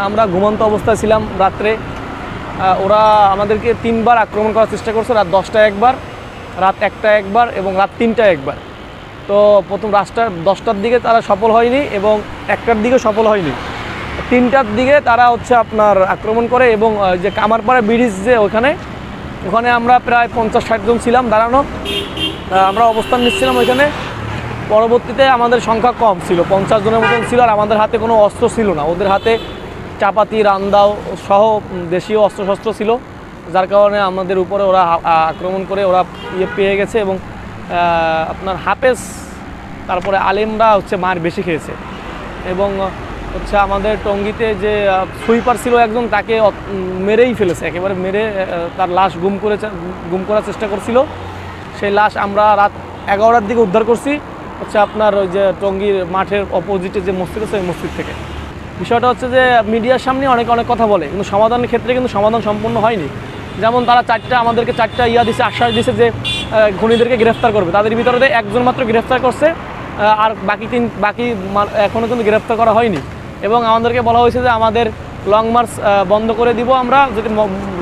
আমরা ঘুমন্ত অবস্থায় ছিলাম রাত্রে। ওরা আমাদেরকে 3 বার আক্রমণ করার চেষ্টা করছে, রাত 10টায় একবার, রাত 1টায় একবার এবং রাত 3টায় একবার। তো প্রথম 10টার দিকে তারা সফল হয়নি এবং 1টার দিকে সফল হয়নি। 3টার দিকে তারা হচ্ছে আপনার আক্রমণ করে এবং যে কামারপাড়া ব্রিজ যে ওখানে আমরা প্রায় 50-60 জন ছিলাম দাঁড়ানো। আমরা অবস্থান নিচ্ছিলাম ওইখানে। পরবর্তীতে আমাদের সংখ্যা কম ছিল, 50 জনের মতন ছিল, আর আমাদের হাতে কোনো অস্ত্র ছিল না। ওদের হাতে চাপাতি, রান্দাও সহ দেশীয় অস্ত্রশস্ত্র ছিল, যার কারণে আমাদের উপরে ওরা আক্রমণ করে ওরা পেয়ে গেছে। এবং আপনার হাফেজ তারপরে আলেমরা হচ্ছে মার বেশি খেয়েছে। এবং হচ্ছে আমাদের টঙ্গীতে যে সুইপার ছিল একজন, তাকে মেরেই ফেলেছে, একেবারে মেরে তার লাশ গুম করার চেষ্টা করছিল। সেই লাশ আমরা রাত 11টার দিকে উদ্ধার করছি হচ্ছে আপনার ওই যে টঙ্গীর মাঠের অপোজিটে যে মসজিদ আছে ওই মসজিদ থেকে। বিষয়টা হচ্ছে যে মিডিয়ার সামনে অনেক কথা বলে, কিন্তু সমাধানের ক্ষেত্রে কিন্তু সমাধান সম্পূর্ণ হয়নি। যেমন তারা আমাদেরকে চারটা দিছে, আশ্বাস দিছে যে খুনিদেরকে গ্রেফতার করবে। তাদের ভিতরে একজন মাত্র গ্রেফতার করছে, আর বাকি এখনও কিন্তু গ্রেফতার করা হয়নি। এবং আমাদেরকে বলা হয়েছে যে আমাদের লং মার্চ বন্ধ করে দিব, আমরা যদি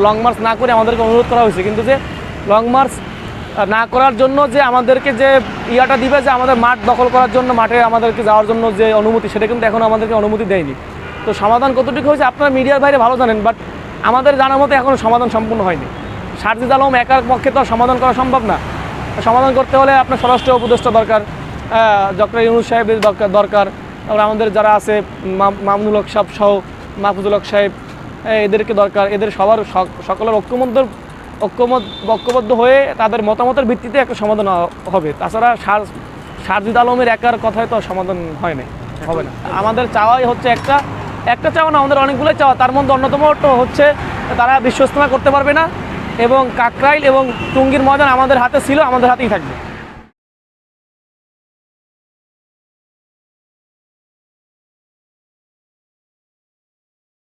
লং মার্চ না করে আমাদেরকে অনুরোধ করা হয়েছে। কিন্তু যে লং মার্চ না করার জন্য যে আমাদেরকে যে দিবে যে আমাদের মাঠ দখল করার জন্য, মাঠে আমাদেরকে যাওয়ার জন্য যে অনুমতি, সেটা কিন্তু এখনও আমাদেরকে অনুমতি দেয়নি। তো সমাধান কতটুকু হয়েছে আপনারা মিডিয়ার বাইরে ভালো জানেন, বাট আমাদের জানার মতো এখনও সমাধান সম্পূর্ণ হয়নি। সারজিদ আলম একার পক্ষে তো সমাধান করা সম্ভব না। সমাধান করতে হলে আপনার স্বরাষ্ট্র উপদেষ্টা দরকার, ডক্টর ইউনূস সাহেবের দরকার। তারপরে আমাদের যারা আছে মামুনুল হক সাহেব সহ মাহফুজুল হক সাহেব, এদেরকে দরকার। এদের সবার সকলের ঐক্যবদ্ধ হয়ে তাদের মতামতের ভিত্তিতে একটা সমাধান হবে। তাছাড়া সারজিদ আলমের একার কথায় তো সমাধান হবে না। আমাদের চাওয়াই হচ্ছে একটা চাওয়া না, আমাদের অনেকগুলোই চাওয়া। তার মধ্যে অন্যতম হচ্ছে তারা বিশ্ব ইজতেমা করতে পারবে না, এবং কাকরাইল এবং টঙ্গীর ময়দান আমাদের হাতে ছিল, আমাদের হাতেই থাকবে।